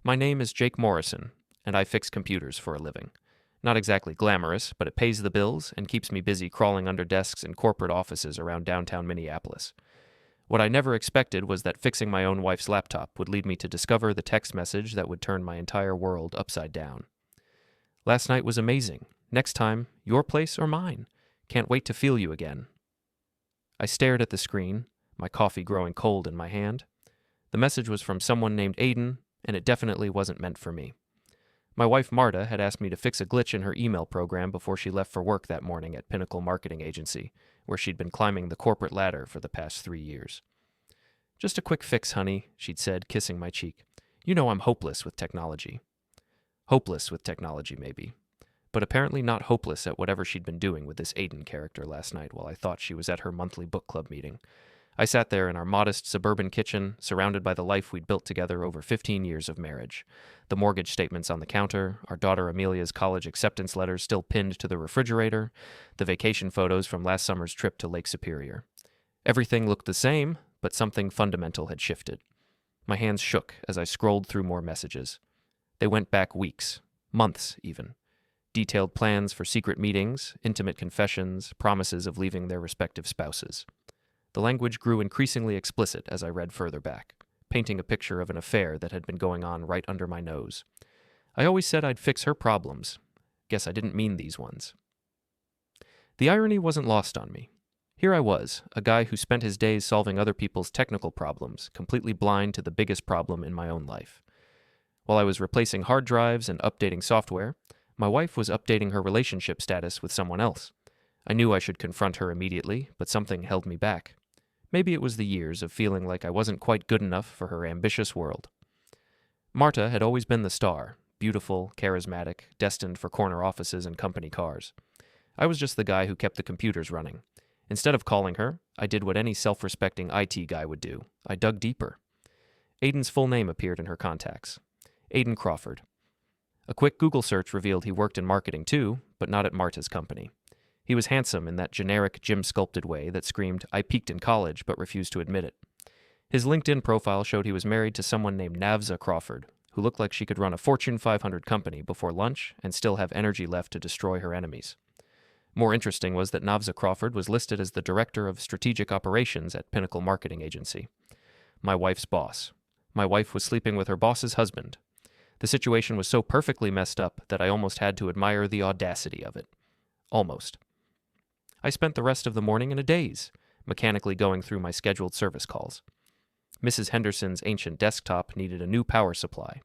My name is Jake Morrison, and I fix computers for a living. Not exactly glamorous, but it pays the bills and keeps me busy crawling under desks in corporate offices around downtown Minneapolis. What I never expected was that fixing my own wife's laptop would lead me to discover the text message that would turn my entire world upside down. Last night was amazing. Next time, your place or mine. Can't wait to feel you again. I stared at the screen, my coffee growing cold in my hand. The message was from someone named Aiden, and it definitely wasn't meant for me. My wife Marta had asked me to fix a glitch in her email program before she left for work that morning at Pinnacle Marketing Agency, where she'd been climbing the corporate ladder for the past 3 years. "Just a quick fix, honey," she'd said, kissing my cheek. "You know I'm hopeless with technology." Hopeless with technology, maybe. But apparently not hopeless at whatever she'd been doing with this Aiden character last night while I thought she was at her monthly book club meeting. I sat there in our modest suburban kitchen, surrounded by the life we'd built together over 15 years of marriage. The mortgage statements on the counter, our daughter Amelia's college acceptance letters still pinned to the refrigerator, the vacation photos from last summer's trip to Lake Superior. Everything looked the same, but something fundamental had shifted. My hands shook as I scrolled through more messages. They went back weeks, months even. Detailed plans for secret meetings, intimate confessions, promises of leaving their respective spouses. The language grew increasingly explicit as I read further back, painting a picture of an affair that had been going on right under my nose. I always said I'd fix her problems. Guess I didn't mean these ones. The irony wasn't lost on me. Here I was, a guy who spent his days solving other people's technical problems, completely blind to the biggest problem in my own life. While I was replacing hard drives and updating software, my wife was updating her relationship status with someone else. I knew I should confront her immediately, but something held me back. Maybe it was the years of feeling like I wasn't quite good enough for her ambitious world. Marta had always been the star, beautiful, charismatic, destined for corner offices and company cars. I was just the guy who kept the computers running. Instead of calling her, I did what any self-respecting IT guy would do. I dug deeper. Aiden's full name appeared in her contacts. Aiden Crawford. A quick Google search revealed he worked in marketing too, but not at Marta's company. He was handsome in that generic gym-sculpted way that screamed, "I peaked in college," but refused to admit it. His LinkedIn profile showed he was married to someone named Navza Crawford, who looked like she could run a Fortune 500 company before lunch and still have energy left to destroy her enemies. More interesting was that Navza Crawford was listed as the Director of Strategic Operations at Pinnacle Marketing Agency. My wife's boss. My wife was sleeping with her boss's husband. The situation was so perfectly messed up that I almost had to admire the audacity of it. Almost. I spent the rest of the morning in a daze, mechanically going through my scheduled service calls. Mrs. Henderson's ancient desktop needed a new power supply.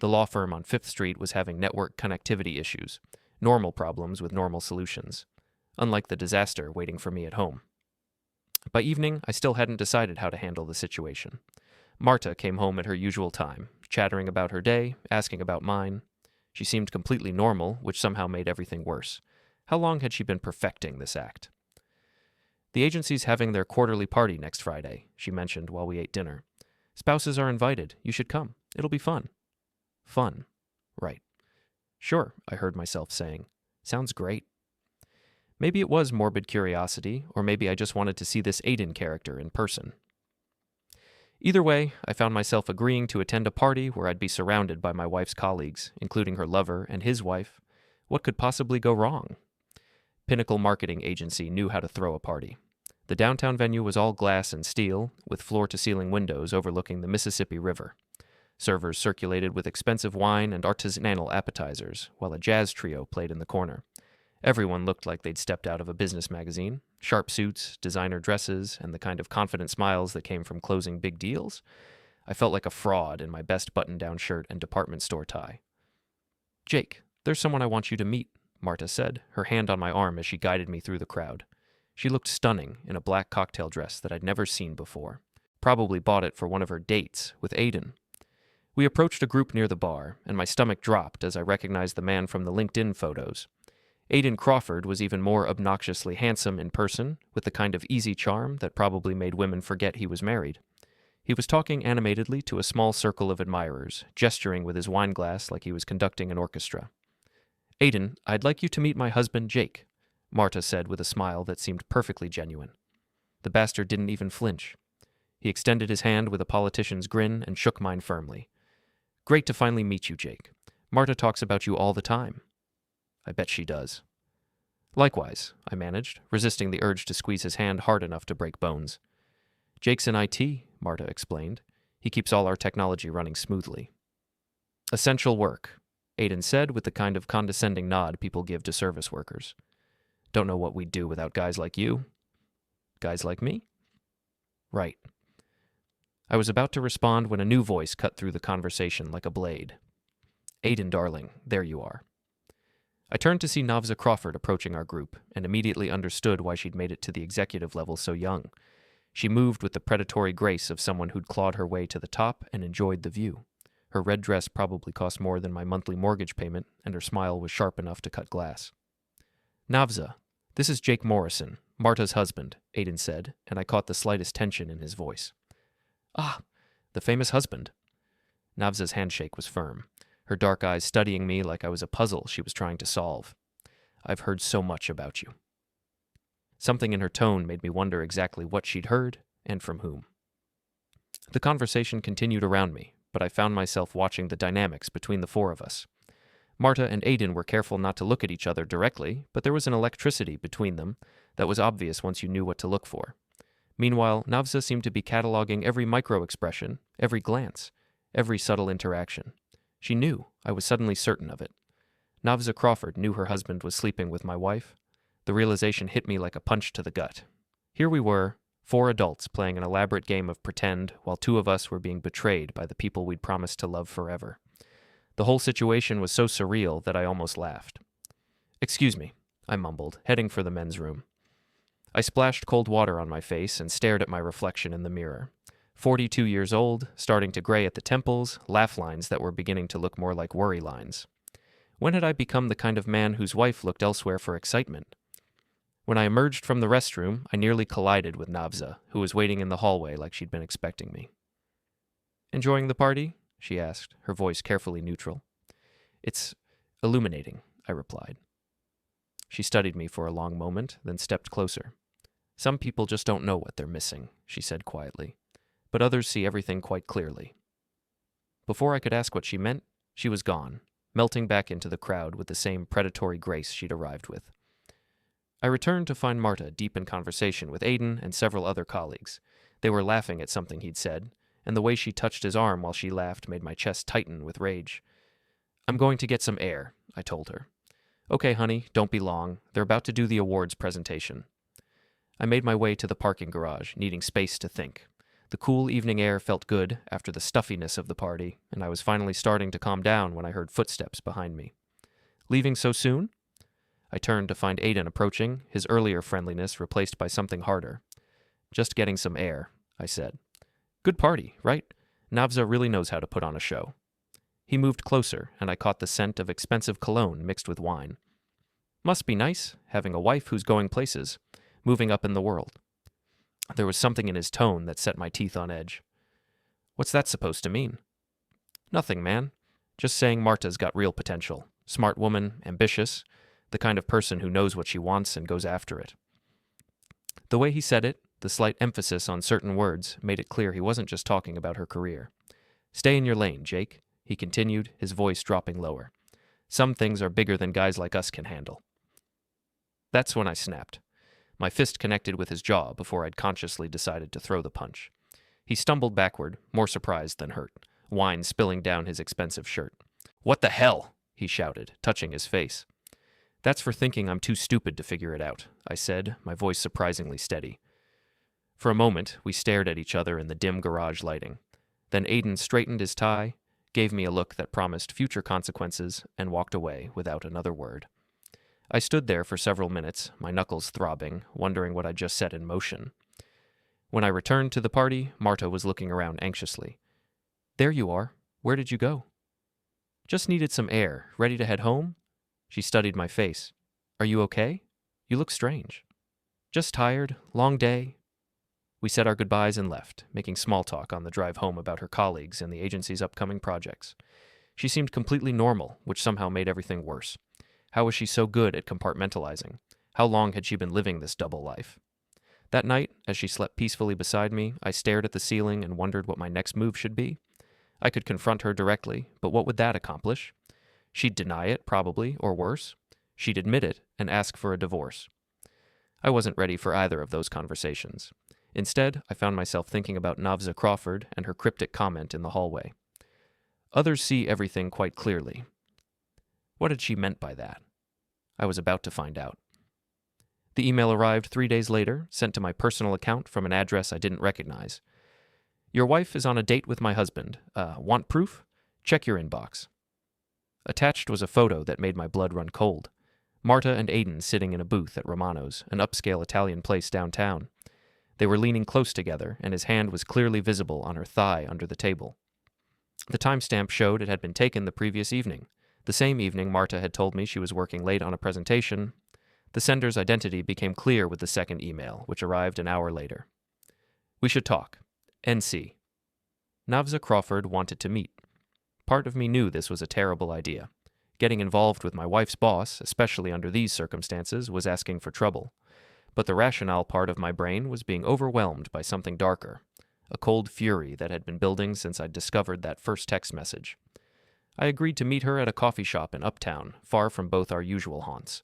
The law firm on 5th Street was having network connectivity issues, normal problems with normal solutions, unlike the disaster waiting for me at home. By evening, I still hadn't decided how to handle the situation. Marta came home at her usual time, chattering about her day, asking about mine. She seemed completely normal, which somehow made everything worse. How long had she been perfecting this act? "The agency's having their quarterly party next Friday," she mentioned while we ate dinner. "Spouses are invited. You should come. It'll be fun." Fun. Right. "Sure," I heard myself saying. "Sounds great." Maybe it was morbid curiosity, or maybe I just wanted to see this Aiden character in person. Either way, I found myself agreeing to attend a party where I'd be surrounded by my wife's colleagues, including her lover and his wife. What could possibly go wrong? Pinnacle Marketing Agency knew how to throw a party. The downtown venue was all glass and steel, with floor-to-ceiling windows overlooking the Mississippi River. Servers circulated with expensive wine and artisanal appetizers, while a jazz trio played in the corner. Everyone looked like they'd stepped out of a business magazine. Sharp suits, designer dresses, and the kind of confident smiles that came from closing big deals. I felt like a fraud in my best button-down shirt and department store tie. "Jake, there's someone I want you to meet," Marta said, her hand on my arm as she guided me through the crowd. She looked stunning in a black cocktail dress that I'd never seen before. Probably bought it for one of her dates with Aiden. We approached a group near the bar, and my stomach dropped as I recognized the man from the LinkedIn photos. Aiden Crawford was even more obnoxiously handsome in person, with the kind of easy charm that probably made women forget he was married. He was talking animatedly to a small circle of admirers, gesturing with his wine glass like he was conducting an orchestra. "Aiden, I'd like you to meet my husband, Jake," Marta said with a smile that seemed perfectly genuine. The bastard didn't even flinch. He extended his hand with a politician's grin and shook mine firmly. Great to finally meet you, Jake. Marta talks about you all the time. I bet she does. Likewise, I managed, resisting the urge to squeeze his hand hard enough to break bones. Jake's in IT, Marta explained. He keeps all our technology running smoothly. Essential work, Aiden said with the kind of condescending nod people give to service workers. Don't know what we'd do without guys like you. Guys like me? Right. I was about to respond when a new voice cut through the conversation like a blade. Aiden, darling, there you are. I turned to see Navza Crawford approaching our group and immediately understood why she'd made it to the executive level so young. She moved with the predatory grace of someone who'd clawed her way to the top and enjoyed the view. Her red dress probably cost more than my monthly mortgage payment, and her smile was sharp enough to cut glass. Navza, this is Jake Morrison, Marta's husband, Aiden said, and I caught the slightest tension in his voice. Ah, the famous husband. Navza's handshake was firm, her dark eyes studying me like I was a puzzle she was trying to solve. I've heard so much about you. Something in her tone made me wonder exactly what she'd heard and from whom. The conversation continued around me, but I found myself watching the dynamics between the four of us. Marta and Aiden were careful not to look at each other directly, but there was an electricity between them that was obvious once you knew what to look for. Meanwhile, Navza seemed to be cataloging every micro-expression, every glance, every subtle interaction. She knew. I was suddenly certain of it. Navza Crawford knew her husband was sleeping with my wife. The realization hit me like a punch to the gut. Here we were, 4 adults playing an elaborate game of pretend, while 2 of us were being betrayed by the people we'd promised to love forever. The whole situation was so surreal that I almost laughed. "Excuse me," I mumbled, heading for the men's room. I splashed cold water on my face and stared at my reflection in the mirror. 42 years old, starting to gray at the temples, laugh lines that were beginning to look more like worry lines. When had I become the kind of man whose wife looked elsewhere for excitement? When I emerged from the restroom, I nearly collided with Navza, who was waiting in the hallway like she'd been expecting me. "Enjoying the party?" she asked, her voice carefully neutral. "It's illuminating," I replied. She studied me for a long moment, then stepped closer. "Some people just don't know what they're missing," she said quietly, "but others see everything quite clearly." Before I could ask what she meant, she was gone, melting back into the crowd with the same predatory grace she'd arrived with. I returned to find Marta deep in conversation with Aiden and several other colleagues. They were laughing at something he'd said, and the way she touched his arm while she laughed made my chest tighten with rage. "I'm going to get some air," I told her. "Okay, honey, don't be long. They're about to do the awards presentation." I made my way to the parking garage, needing space to think. The cool evening air felt good after the stuffiness of the party, and I was finally starting to calm down when I heard footsteps behind me. "Leaving so soon?" I turned to find Aiden approaching, his earlier friendliness replaced by something harder. "Just getting some air," I said. "Good party, right? Navza really knows how to put on a show." He moved closer, and I caught the scent of expensive cologne mixed with wine. Must be nice, having a wife who's going places, moving up in the world. There was something in his tone that set my teeth on edge. "What's that supposed to mean?" "Nothing, man. Just saying Marta's got real potential. Smart woman, ambitious, the kind of person who knows what she wants and goes after it." The way he said it, the slight emphasis on certain words, made it clear he wasn't just talking about her career. "Stay in your lane, Jake," he continued, his voice dropping lower. "Some things are bigger than guys like us can handle." That's when I snapped. My fist connected with his jaw before I'd consciously decided to throw the punch. He stumbled backward, more surprised than hurt, wine spilling down his expensive shirt. "What the hell?" he shouted, touching his face. "That's for thinking I'm too stupid to figure it out," I said, my voice surprisingly steady. For a moment, we stared at each other in the dim garage lighting. Then Aiden straightened his tie, gave me a look that promised future consequences, and walked away without another word. I stood there for several minutes, my knuckles throbbing, wondering what I'd just set in motion. When I returned to the party, Marta was looking around anxiously. "There you are. Where did you go?" "Just needed some air. Ready to head home?" She studied my face. "Are you okay? You look strange." "Just tired. Long day." We said our goodbyes and left, making small talk on the drive home about her colleagues and the agency's upcoming projects. She seemed completely normal, which somehow made everything worse. How was she so good at compartmentalizing? How long had she been living this double life? That night, as she slept peacefully beside me, I stared at the ceiling and wondered what my next move should be. I could confront her directly, but what would that accomplish? She'd deny it, probably, or worse. She'd admit it and ask for a divorce. I wasn't ready for either of those conversations. Instead, I found myself thinking about Navza Crawford and her cryptic comment in the hallway. Others see everything quite clearly. What had she meant by that? I was about to find out. The email arrived 3 days later, sent to my personal account from an address I didn't recognize. Your wife is on a date with my husband. Want proof? Check your inbox. Attached was a photo that made my blood run cold. Marta and Aiden sitting in a booth at Romano's, an upscale Italian place downtown. They were leaning close together, and his hand was clearly visible on her thigh under the table. The timestamp showed it had been taken the previous evening. The same evening Marta had told me she was working late on a presentation. The sender's identity became clear with the second email, which arrived an hour later. We should talk. NC. Navza Crawford wanted to meet. Part of me knew this was a terrible idea. Getting involved with my wife's boss, especially under these circumstances, was asking for trouble. But the rationale part of my brain was being overwhelmed by something darker, a cold fury that had been building since I'd discovered that first text message. I agreed to meet her at a coffee shop in Uptown, far from both our usual haunts.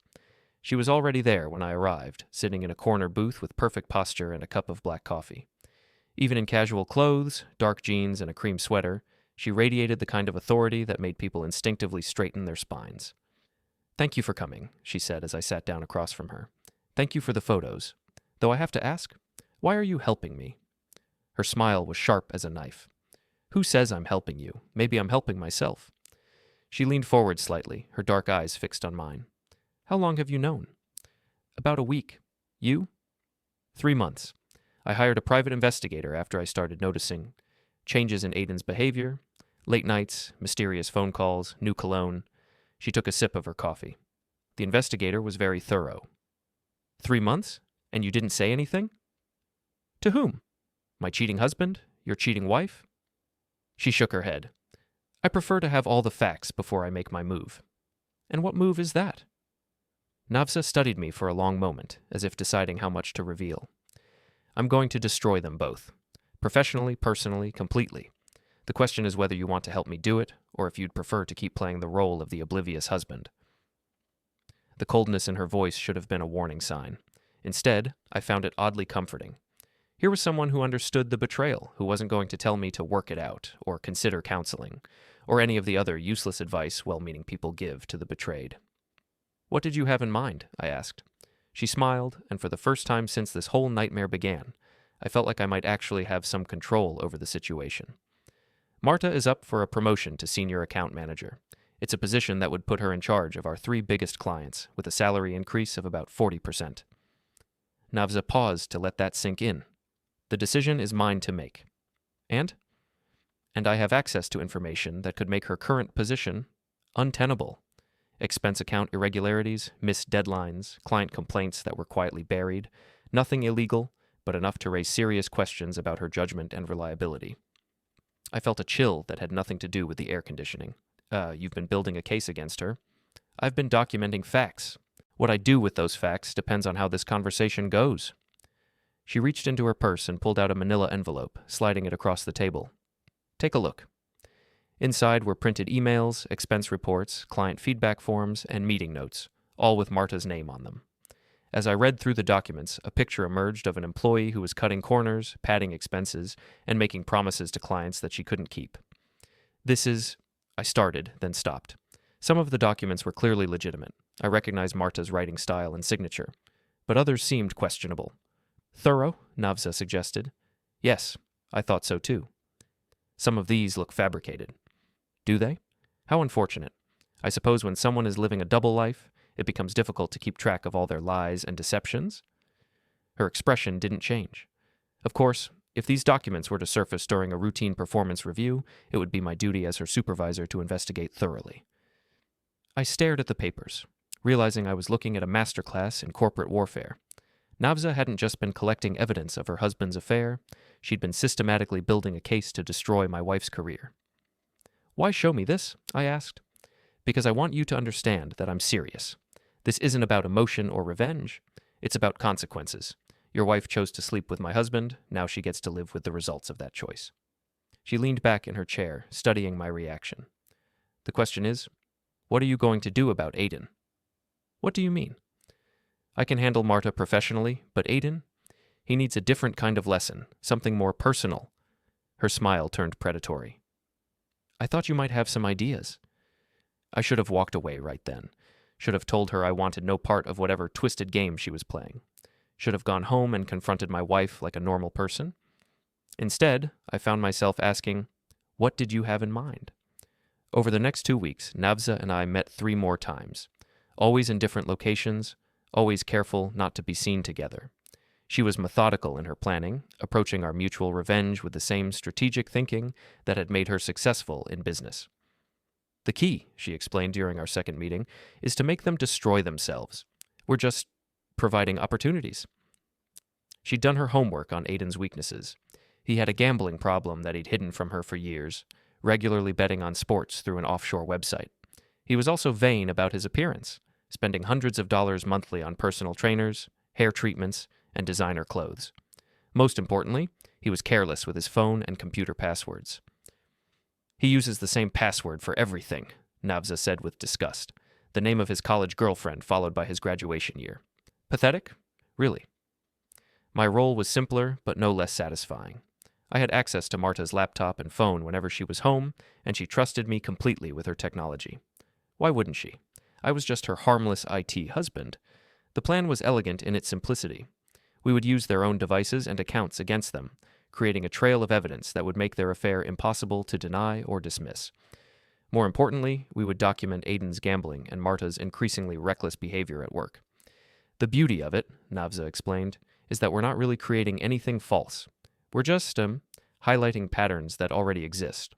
She was already there when I arrived, sitting in a corner booth with perfect posture and a cup of black coffee. Even in casual clothes, dark jeans, and a cream sweater, she radiated the kind of authority that made people instinctively straighten their spines. Thank you for coming, she said as I sat down across from her. Thank you for the photos. Though I have to ask, why are you helping me? Her smile was sharp as a knife. Who says I'm helping you? Maybe I'm helping myself. She leaned forward slightly, her dark eyes fixed on mine. How long have you known? About a week. You? 3 months. I hired a private investigator after I started noticing changes in Aiden's behavior, late nights, mysterious phone calls, new cologne. She took a sip of her coffee. The investigator was very thorough. 3 months? And you didn't say anything? To whom? My cheating husband? Your cheating wife? She shook her head. I prefer to have all the facts before I make my move. And what move is that? Navza studied me for a long moment, as if deciding how much to reveal. I'm going to destroy them both. Professionally, personally, completely. The question is whether you want to help me do it, or if you'd prefer to keep playing the role of the oblivious husband. The coldness in her voice should have been a warning sign. Instead, I found it oddly comforting. Here was someone who understood the betrayal, who wasn't going to tell me to work it out, or consider counseling, or any of the other useless advice well-meaning people give to the betrayed. What did you have in mind? I asked. She smiled, and for the first time since this whole nightmare began, I felt like I might actually have some control over the situation. Marta is up for a promotion to senior account manager. It's a position that would put her in charge of our 3 biggest clients, with a salary increase of about 40%. Navza paused to let that sink in. The decision is mine to make. And I have access to information that could make her current position untenable. Expense account irregularities, missed deadlines, client complaints that were quietly buried, nothing illegal, but enough to raise serious questions about her judgment and reliability. I felt a chill that had nothing to do with the air conditioning. You've been building a case against her. I've been documenting facts. What I do with those facts depends on how this conversation goes. She reached into her purse and pulled out a manila envelope, sliding it across the table. Take a look. Inside were printed emails, expense reports, client feedback forms, and meeting notes, all with Marta's name on them. As I read through the documents, a picture emerged of an employee who was cutting corners, padding expenses, and making promises to clients that she couldn't keep. I started, then stopped. Some of the documents were clearly legitimate. I recognized Marta's writing style and signature, but others seemed questionable. Thorough, Navza suggested. Yes, I thought so too. Some of these look fabricated. Do they? How unfortunate. I suppose when someone is living a double life, it becomes difficult to keep track of all their lies and deceptions. Her expression didn't change. Of course, if these documents were to surface during a routine performance review, it would be my duty as her supervisor to investigate thoroughly. I stared at the papers, realizing I was looking at a masterclass in corporate warfare. Navza hadn't just been collecting evidence of her husband's affair, she'd been systematically building a case to destroy my wife's career. Why show me this? I asked. Because I want you to understand that I'm serious. This isn't about emotion or revenge. It's about consequences. Your wife chose to sleep with my husband, now she gets to live with the results of that choice. She leaned back in her chair, studying my reaction. The question is, what are you going to do about Aiden? What do you mean? I can handle Marta professionally, but Aiden? He needs a different kind of lesson, something more personal. Her smile turned predatory. I thought you might have some ideas. I should have walked away right then. Should have told her I wanted no part of whatever twisted game she was playing. Should have gone home and confronted my wife like a normal person. Instead, I found myself asking, what did you have in mind? Over the next 2 weeks, Navza and I met 3 more times, always in different locations, always careful not to be seen together. She was methodical in her planning, approaching our mutual revenge with the same strategic thinking that had made her successful in business. The key, she explained during our second meeting, is to make them destroy themselves. We're just providing opportunities. She'd done her homework on Aiden's weaknesses. He had a gambling problem that he'd hidden from her for years, regularly betting on sports through an offshore website. He was also vain about his appearance, spending hundreds of dollars monthly on personal trainers, hair treatments, and designer clothes. Most importantly, he was careless with his phone and computer passwords. He uses the same password for everything, Navza said with disgust, the name of his college girlfriend followed by his graduation year. Pathetic? Really. My role was simpler, but no less satisfying. I had access to Marta's laptop and phone whenever she was home, and she trusted me completely with her technology. Why wouldn't she? I was just her harmless IT husband. The plan was elegant in its simplicity. We would use their own devices and accounts against them, creating a trail of evidence that would make their affair impossible to deny or dismiss. More importantly, we would document Aiden's gambling and Marta's increasingly reckless behavior at work. The beauty of it, Navza explained, is that we're not really creating anything false. We're just, highlighting patterns that already exist.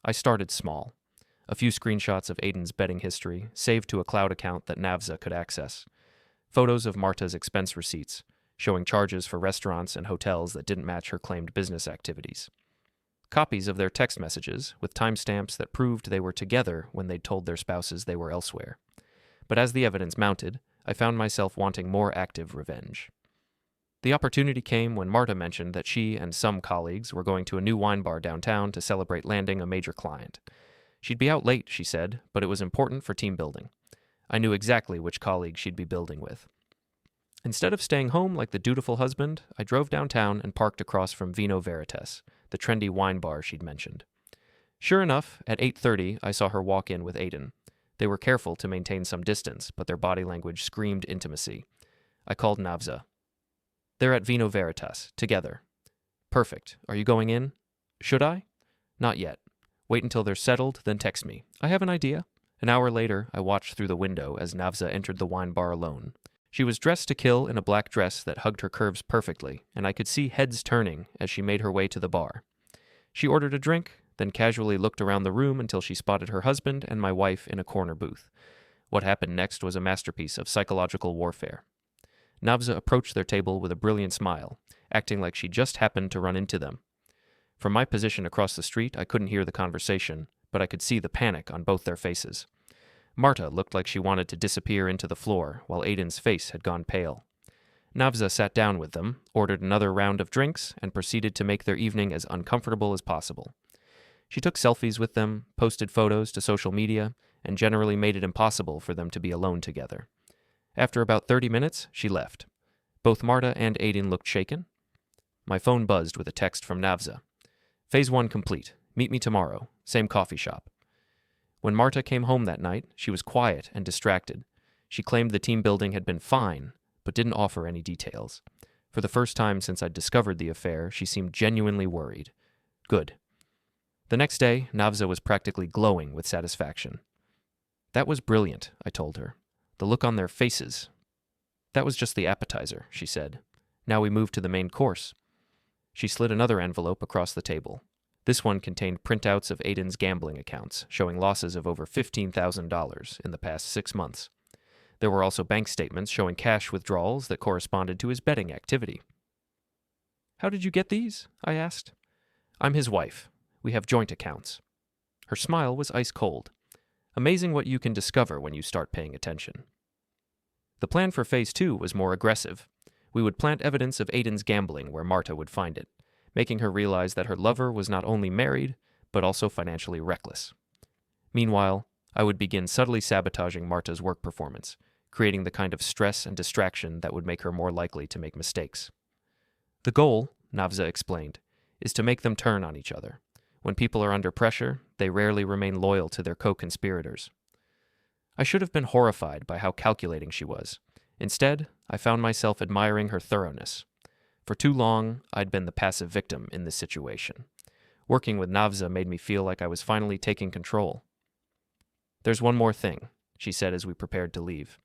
I started small. A few screenshots of Aiden's betting history, saved to a cloud account that Navza could access. Photos of Marta's expense receipts, showing charges for restaurants and hotels that didn't match her claimed business activities. Copies of their text messages, with timestamps that proved they were together when they'd told their spouses they were elsewhere. But as the evidence mounted, I found myself wanting more active revenge. The opportunity came when Marta mentioned that she and some colleagues were going to a new wine bar downtown to celebrate landing a major client. She'd be out late, she said, but it was important for team building. I knew exactly which colleague she'd be building with. Instead of staying home like the dutiful husband, I drove downtown and parked across from Vino Veritas, the trendy wine bar she'd mentioned. Sure enough, at 8:30, I saw her walk in with Aiden. They were careful to maintain some distance, but their body language screamed intimacy. I called Navza. They're at Vino Veritas, together. Perfect. Are you going in? Should I? Not yet. Wait until they're settled, then text me. I have an idea. An hour later, I watched through the window as Navza entered the wine bar alone. She was dressed to kill in a black dress that hugged her curves perfectly, and I could see heads turning as she made her way to the bar. She ordered a drink, then casually looked around the room until she spotted her husband and my wife in a corner booth. What happened next was a masterpiece of psychological warfare. Navza approached their table with a brilliant smile, acting like she just happened to run into them. From my position across the street, I couldn't hear the conversation, but I could see the panic on both their faces. Marta looked like she wanted to disappear into the floor, while Aiden's face had gone pale. Navza sat down with them, ordered another round of drinks, and proceeded to make their evening as uncomfortable as possible. She took selfies with them, posted photos to social media, and generally made it impossible for them to be alone together. After about 30 minutes, she left. Both Marta and Aiden looked shaken. My phone buzzed with a text from Navza. Phase 1 complete. Meet me tomorrow. Same coffee shop. When Marta came home that night, she was quiet and distracted. She claimed the team building had been fine, but didn't offer any details. For the first time since I'd discovered the affair, she seemed genuinely worried. Good. The next day, Navza was practically glowing with satisfaction. That was brilliant, I told her. The look on their faces. That was just the appetizer, she said. Now we move to the main course. She slid another envelope across the table. This one contained printouts of Aiden's gambling accounts, showing losses of over $15,000 in the past 6 months. There were also bank statements showing cash withdrawals that corresponded to his betting activity. How did you get these? I asked. I'm his wife. We have joint accounts. Her smile was ice cold. Amazing what you can discover when you start paying attention. The plan for Phase 2 was more aggressive. We would plant evidence of Aiden's gambling where Marta would find it. making her realize that her lover was not only married, but also financially reckless. Meanwhile, I would begin subtly sabotaging Marta's work performance, creating the kind of stress and distraction that would make her more likely to make mistakes. The goal, Navza explained, is to make them turn on each other. When people are under pressure, they rarely remain loyal to their co-conspirators. I should have been horrified by how calculating she was. Instead, I found myself admiring her thoroughness. For too long, I'd been the passive victim in this situation. Working with Navza made me feel like I was finally taking control. "There's one more thing," she said as we prepared to leave.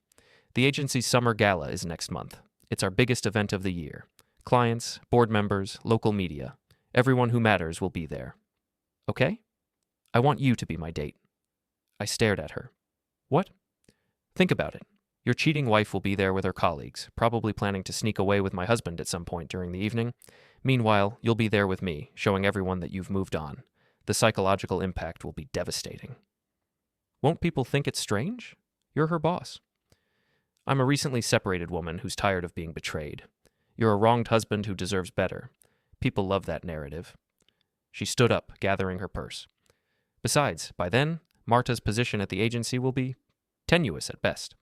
"The agency's summer gala is next month. It's our biggest event of the year. Clients, board members, local media. Everyone who matters will be there. Okay? I want you to be my date." I stared at her. "What?" "Think about it. Your cheating wife will be there with her colleagues, probably planning to sneak away with my husband at some point during the evening. Meanwhile, you'll be there with me, showing everyone that you've moved on. The psychological impact will be devastating." "Won't people think it's strange? You're her boss." "I'm a recently separated woman who's tired of being betrayed. You're a wronged husband who deserves better. People love that narrative." She stood up, gathering her purse. "Besides, by then, Marta's position at the agency will be tenuous at best."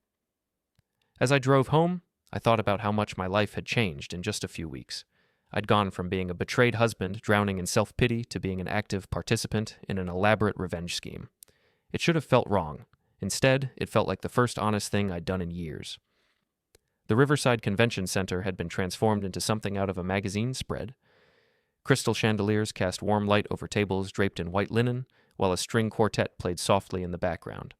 As I drove home, I thought about how much my life had changed in just a few weeks. I'd gone from being a betrayed husband drowning in self-pity to being an active participant in an elaborate revenge scheme. It should have felt wrong. Instead, it felt like the first honest thing I'd done in years. The Riverside Convention Center had been transformed into something out of a magazine spread. Crystal chandeliers cast warm light over tables draped in white linen, while a string quartet played softly in the background.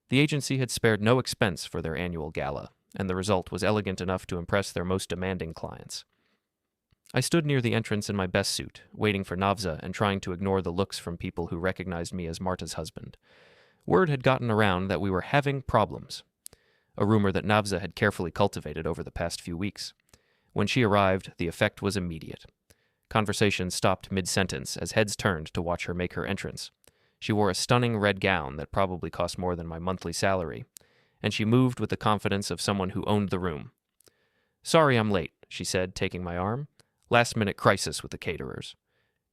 The agency had spared no expense for their annual gala, and the result was elegant enough to impress their most demanding clients. I stood near the entrance in my best suit, waiting for Navza and trying to ignore the looks from people who recognized me as Marta's husband. Word had gotten around that we were having problems, a rumor that Navza had carefully cultivated over the past few weeks. When she arrived, the effect was immediate. Conversation stopped mid-sentence as heads turned to watch her make her entrance. She wore a stunning red gown that probably cost more than my monthly salary, and she moved with the confidence of someone who owned the room. "Sorry I'm late," she said, taking my arm. "Last-minute crisis with the caterers."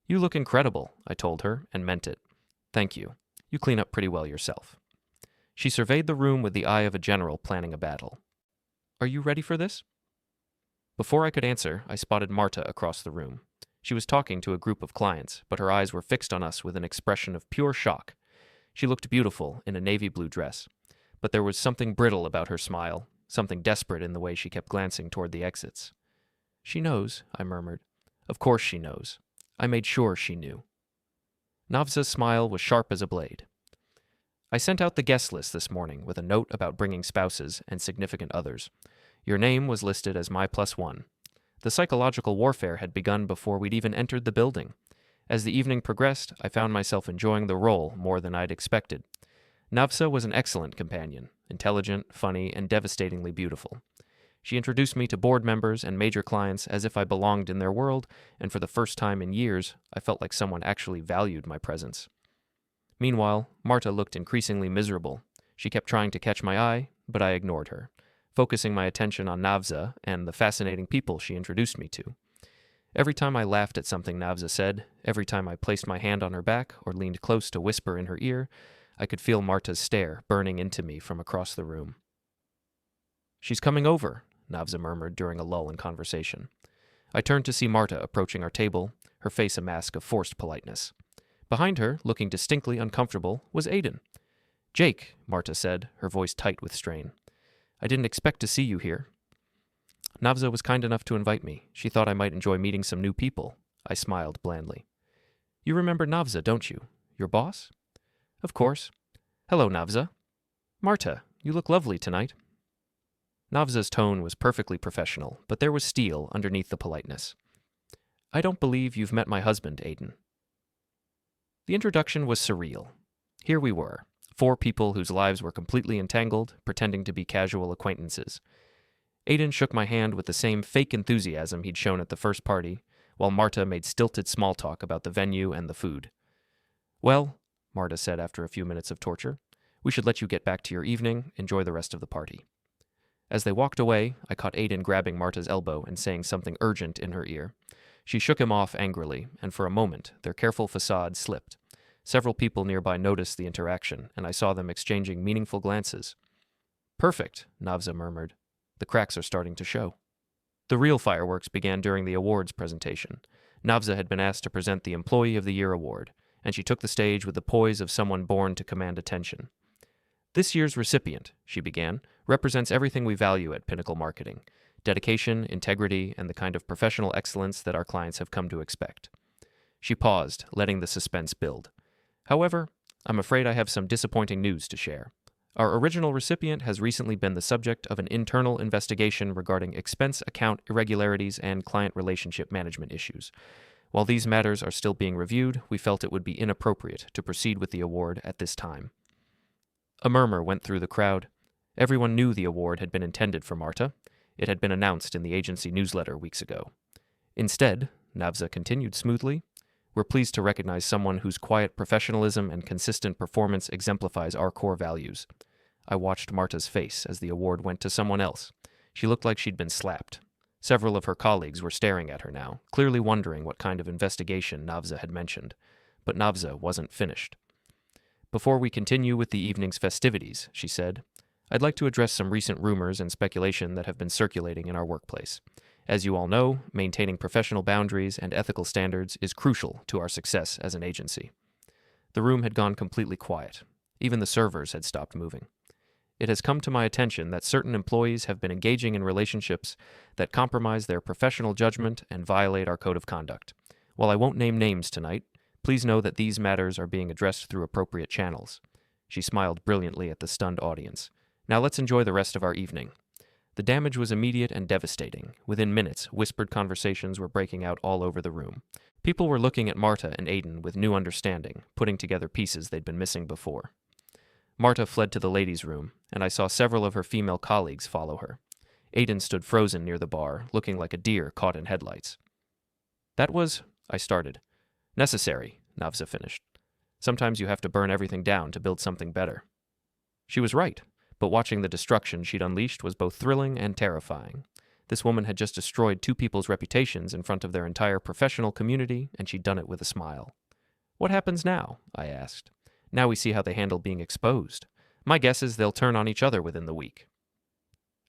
"You look incredible," I told her, and meant it. "Thank you. You clean up pretty well yourself." She surveyed the room with the eye of a general planning a battle. "Are you ready for this?" Before I could answer, I spotted Marta across the room. She was talking to a group of clients, but her eyes were fixed on us with an expression of pure shock. She looked beautiful in a navy blue dress, but there was something brittle about her smile, something desperate in the way she kept glancing toward the exits. "She knows," I murmured. "Of course she knows. I made sure she knew." Navza's smile was sharp as a blade. "I sent out the guest list this morning with a note about bringing spouses and significant others. Your name was listed as my +1. The psychological warfare had begun before we'd even entered the building. As the evening progressed, I found myself enjoying the role more than I'd expected. Navza was an excellent companion, intelligent, funny, and devastatingly beautiful. She introduced me to board members and major clients as if I belonged in their world, and for the first time in years, I felt like someone actually valued my presence. Meanwhile, Marta looked increasingly miserable. She kept trying to catch my eye, but I ignored her, focusing my attention on Navza and the fascinating people she introduced me to. Every time I laughed at something Navza said, every time I placed my hand on her back or leaned close to whisper in her ear, I could feel Marta's stare burning into me from across the room. "She's coming over," Navza murmured during a lull in conversation. I turned to see Marta approaching our table, her face a mask of forced politeness. Behind her, looking distinctly uncomfortable, was Aiden. "Jake," Marta said, her voice tight with strain. "I didn't expect to see you here." Navza was kind enough to invite me. She thought I might enjoy meeting some new people. I smiled blandly. "You remember Navza, don't you? Your boss?" "Of course. Hello, Navza." "Marta, you look lovely tonight." Navza's tone was perfectly professional, but there was steel underneath the politeness. "I don't believe you've met my husband, Aiden." The introduction was surreal. Here we were, 4 people whose lives were completely entangled, pretending to be casual acquaintances. Aiden shook my hand with the same fake enthusiasm he'd shown at the first party, while Marta made stilted small talk about the venue and the food. "Well," Marta said after a few minutes of torture, "we should let you get back to your evening, enjoy the rest of the party." As they walked away, I caught Aiden grabbing Marta's elbow and saying something urgent in her ear. She shook him off angrily, and for a moment their careful facade slipped. Several people nearby noticed the interaction, and I saw them exchanging meaningful glances. "Perfect," Navza murmured. "The cracks are starting to show." The real fireworks began during the awards presentation. Navza had been asked to present the Employee of the Year award, and she took the stage with the poise of someone born to command attention. "This year's recipient," she began, "represents everything we value at Pinnacle Marketing: dedication, integrity, and the kind of professional excellence that our clients have come to expect." She paused, letting the suspense build. "However, I'm afraid I have some disappointing news to share. Our original recipient has recently been the subject of an internal investigation regarding expense account irregularities and client relationship management issues. While these matters are still being reviewed, we felt it would be inappropriate to proceed with the award at this time." A murmur went through the crowd. Everyone knew the award had been intended for Marta. It had been announced in the agency newsletter weeks ago. "Instead," Navza continued smoothly, "we're pleased to recognize someone whose quiet professionalism and consistent performance exemplifies our core values." I watched Marta's face as the award went to someone else. She looked like she'd been slapped. Several of her colleagues were staring at her now, clearly wondering what kind of investigation Navza had mentioned. But Navza wasn't finished. "Before we continue with the evening's festivities," she said, "I'd like to address some recent rumors and speculation that have been circulating in our workplace. As you all know, maintaining professional boundaries and ethical standards is crucial to our success as an agency." The room had gone completely quiet. Even the servers had stopped moving. "It has come to my attention that certain employees have been engaging in relationships that compromise their professional judgment and violate our code of conduct. While I won't name names tonight, please know that these matters are being addressed through appropriate channels." She smiled brilliantly at the stunned audience. "Now let's enjoy the rest of our evening." The damage was immediate and devastating. Within minutes, whispered conversations were breaking out all over the room. People were looking at Marta and Aiden with new understanding, putting together pieces they'd been missing before. Marta fled to the ladies' room, and I saw several of her female colleagues follow her. Aiden stood frozen near the bar, looking like a deer caught in headlights. "That was," I started. "Necessary," Navza finished. "Sometimes you have to burn everything down to build something better." She was right, but watching the destruction she'd unleashed was both thrilling and terrifying. This woman had just destroyed two people's reputations in front of their entire professional community, and she'd done it with a smile. "What happens now?" I asked. "Now we see how they handle being exposed. My guess is they'll turn on each other within the week."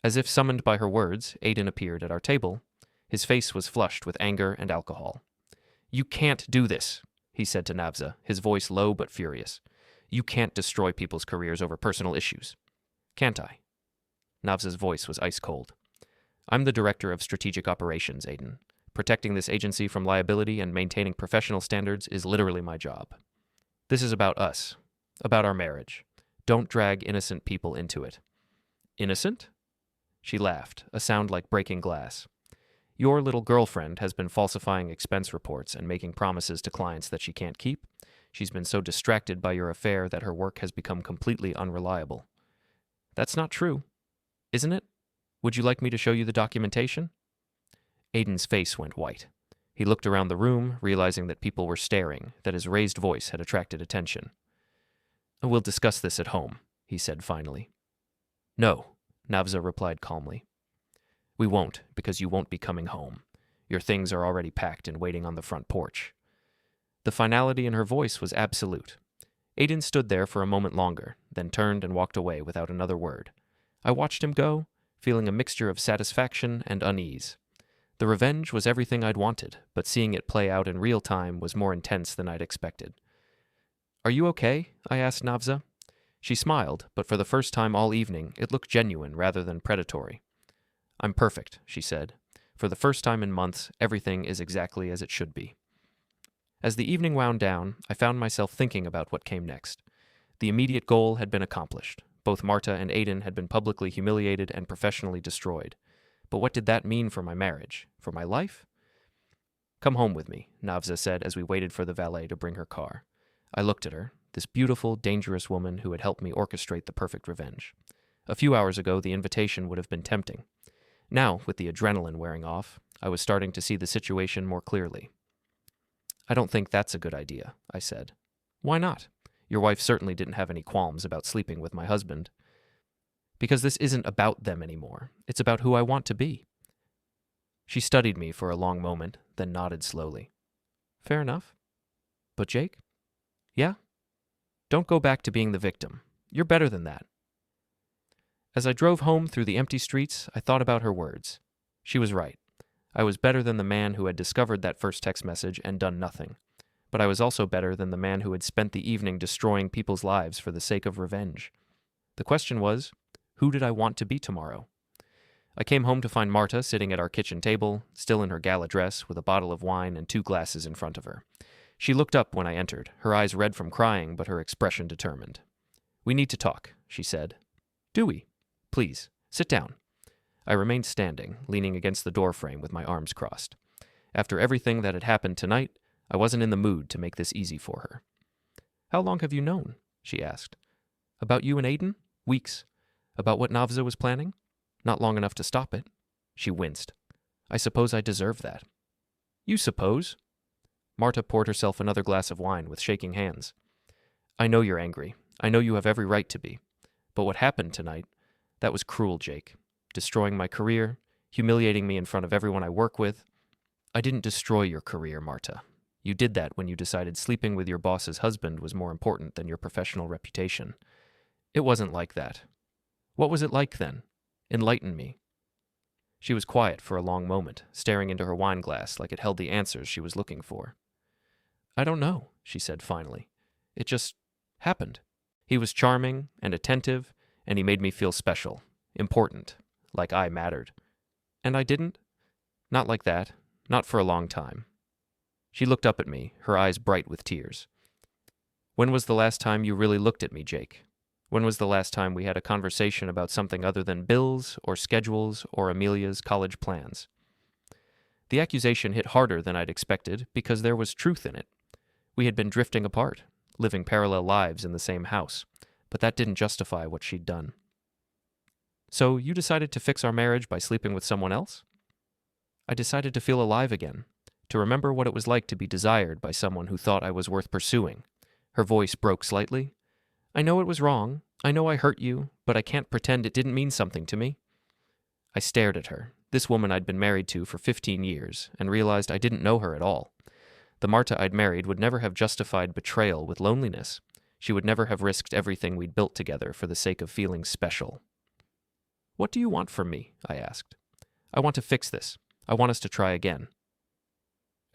As if summoned by her words, Aiden appeared at our table. His face was flushed with anger and alcohol. "You can't do this," he said to Navza, his voice low but furious. "You can't destroy people's careers over personal issues." "Can't I?" Navza's voice was ice cold. "I'm the director of strategic operations, Aiden. Protecting this agency from liability and maintaining professional standards is literally my job. This is about us, about our marriage. Don't drag innocent people into it." "Innocent?" She laughed, a sound like breaking glass. "Your little girlfriend has been falsifying expense reports and making promises to clients that she can't keep. She's been so distracted by your affair that her work has become completely unreliable." "That's not true. Isn't it? Would you like me to show you the documentation?" Aiden's face went white. He looked around the room, realizing that people were staring, that his raised voice had attracted attention. "We'll discuss this at home," he said finally. "No," Navza replied calmly. "We won't, because you won't be coming home. Your things are already packed and waiting on the front porch." The finality in her voice was absolute. Aiden stood there for a moment longer, then turned and walked away without another word. I watched him go, feeling a mixture of satisfaction and unease. The revenge was everything I'd wanted, but seeing it play out in real time was more intense than I'd expected. "Are you okay?" I asked Navza. She smiled, but for the first time all evening, it looked genuine rather than predatory. "I'm perfect," she said. "For the first time in months, everything is exactly as it should be." As the evening wound down, I found myself thinking about what came next. The immediate goal had been accomplished. Both Marta and Aiden had been publicly humiliated and professionally destroyed. But what did that mean for my marriage? For my life? "Come home with me," Navza said as we waited for the valet to bring her car. I looked at her, this beautiful, dangerous woman who had helped me orchestrate the perfect revenge. A few hours ago, the invitation would have been tempting. Now, with the adrenaline wearing off, I was starting to see the situation more clearly. "I don't think that's a good idea," I said. "Why not? Your wife certainly didn't have any qualms about sleeping with my husband." "Because this isn't about them anymore. It's about who I want to be." She studied me for a long moment, then nodded slowly. Fair enough. But Jake? Yeah? Don't go back to being the victim. You're better than that. As I drove home through the empty streets, I thought about her words. She was right. I was better than the man who had discovered that first text message and done nothing. But I was also better than the man who had spent the evening destroying people's lives for the sake of revenge. The question was, who did I want to be tomorrow? I came home to find Marta sitting at our kitchen table, still in her gala dress, with a bottle of wine and 2 glasses in front of her. She looked up when I entered, her eyes red from crying, but her expression determined. We need to talk, she said. Do we? Please, sit down. I remained standing, leaning against the doorframe with my arms crossed. After everything that had happened tonight, I wasn't in the mood to make this easy for her. How long have you known? She asked. About you and Aiden? Weeks. About what Navza was planning? Not long enough to stop it. She winced. I suppose I deserve that. You suppose? Marta poured herself another glass of wine with shaking hands. I know you're angry. I know you have every right to be. But what happened tonight, that was cruel, Jake. Destroying my career, humiliating me in front of everyone I work with. I didn't destroy your career, Marta. You did that when you decided sleeping with your boss's husband was more important than your professional reputation. It wasn't like that. What was it like then? Enlighten me. She was quiet for a long moment, staring into her wine glass like it held the answers she was looking for. I don't know, she said finally. It just happened. He was charming and attentive, and he made me feel special, important, like I mattered. And I didn't? Not like that, not for a long time. She looked up at me, her eyes bright with tears. When was the last time you really looked at me, Jake? When was the last time we had a conversation about something other than bills or schedules or Amelia's college plans? The accusation hit harder than I'd expected because there was truth in it. We had been drifting apart, living parallel lives in the same house, but that didn't justify what she'd done. So you decided to fix our marriage by sleeping with someone else? I decided to feel alive again, to remember what it was like to be desired by someone who thought I was worth pursuing. Her voice broke slightly. I know it was wrong. I know I hurt you, but I can't pretend it didn't mean something to me. I stared at her, this woman I'd been married to for 15 years, and realized I didn't know her at all. The Marta I'd married would never have justified betrayal with loneliness. She would never have risked everything we'd built together for the sake of feeling special. What do you want from me? I asked. I want to fix this. I want us to try again.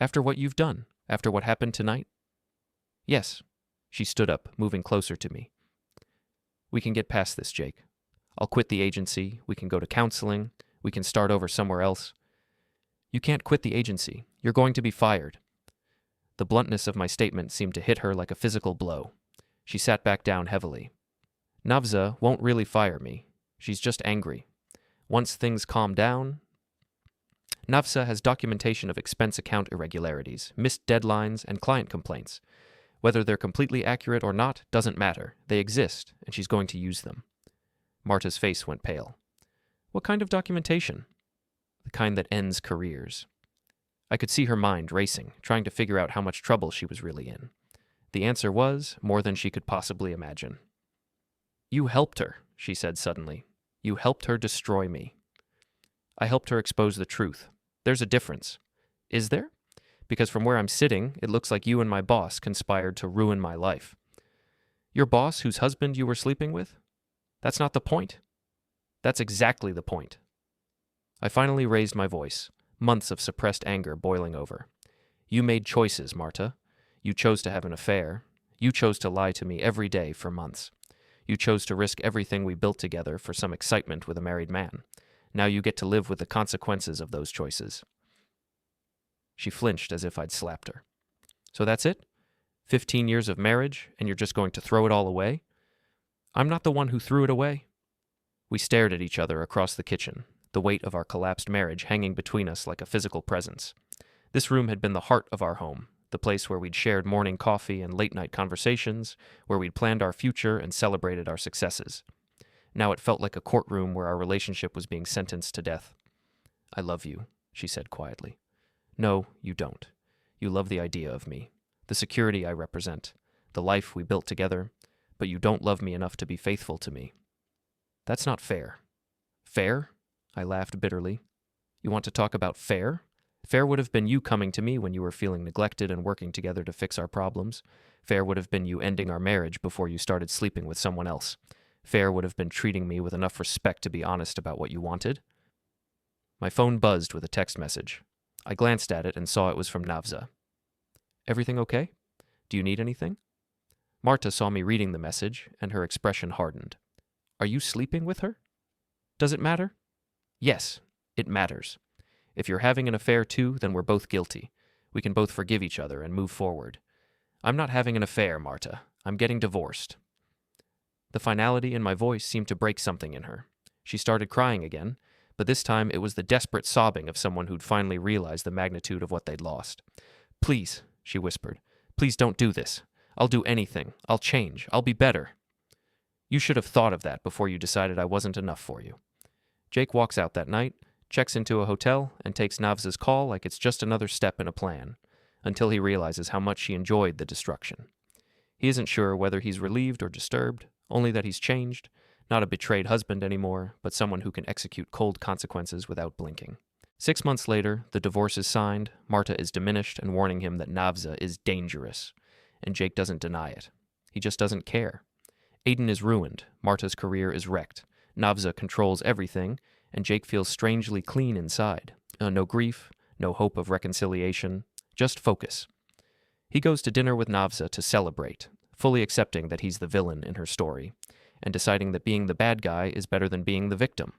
After what you've done? After what happened tonight? Yes. She stood up, moving closer to me. We can get past this, Jake. I'll quit the agency. We can go to counseling. We can start over somewhere else. You can't quit the agency. You're going to be fired. The bluntness of my statement seemed to hit her like a physical blow. She sat back down heavily. Navza won't really fire me. She's just angry. Once things calm down... Navza has documentation of expense account irregularities, missed deadlines, and client complaints. Whether they're completely accurate or not doesn't matter. They exist, and she's going to use them. Marta's face went pale. What kind of documentation? The kind that ends careers. I could see her mind racing, trying to figure out how much trouble she was really in. The answer was more than she could possibly imagine. You helped her, she said suddenly. You helped her destroy me. I helped her expose the truth. There's a difference. Is there? Because from where I'm sitting, it looks like you and my boss conspired to ruin my life. Your boss whose husband you were sleeping with? That's not the point. That's exactly the point. I finally raised my voice, months of suppressed anger boiling over. You made choices, Marta. You chose to have an affair. You chose to lie to me every day for months. You chose to risk everything we built together for some excitement with a married man. Now you get to live with the consequences of those choices. She flinched as if I'd slapped her. So that's it? 15 years of marriage, and you're just going to throw it all away? I'm not the one who threw it away. We stared at each other across the kitchen, the weight of our collapsed marriage hanging between us like a physical presence. This room had been the heart of our home, the place where we'd shared morning coffee and late-night conversations, where we'd planned our future and celebrated our successes. Now it felt like a courtroom where our relationship was being sentenced to death. I love you, she said quietly. No, you don't. You love the idea of me, the security I represent, the life we built together, but you don't love me enough to be faithful to me. That's not fair. Fair? I laughed bitterly. You want to talk about fair? Fair would have been you coming to me when you were feeling neglected and working together to fix our problems. Fair would have been you ending our marriage before you started sleeping with someone else. Fair would have been treating me with enough respect to be honest about what you wanted. My phone buzzed with a text message. I glanced at it and saw it was from Navza. Everything okay? Do you need anything? Marta saw me reading the message, and her expression hardened. Are you sleeping with her? Does it matter? Yes, it matters. If you're having an affair too, then we're both guilty. We can both forgive each other and move forward. I'm not having an affair, Marta. I'm getting divorced. The finality in my voice seemed to break something in her. She started crying again, but this time it was the desperate sobbing of someone who'd finally realized the magnitude of what they'd lost. Please, she whispered, please don't do this. I'll do anything. I'll change. I'll be better. You should have thought of that before you decided I wasn't enough for you. Jake walks out that night, checks into a hotel, and takes Navza's call like it's just another step in a plan, until he realizes how much she enjoyed the destruction. He isn't sure whether he's relieved or disturbed, only that he's changed, not a betrayed husband anymore, but someone who can execute cold consequences without blinking. 6 months later, the divorce is signed, Marta is diminished and warning him that Navza is dangerous, and Jake doesn't deny it. He just doesn't care. Aiden is ruined, Marta's career is wrecked, Navza controls everything, and Jake feels strangely clean inside. No grief, no hope of reconciliation, just focus. He goes to dinner with Navza to celebrate, fully accepting that he's the villain in her story, and deciding that being the bad guy is better than being the victim.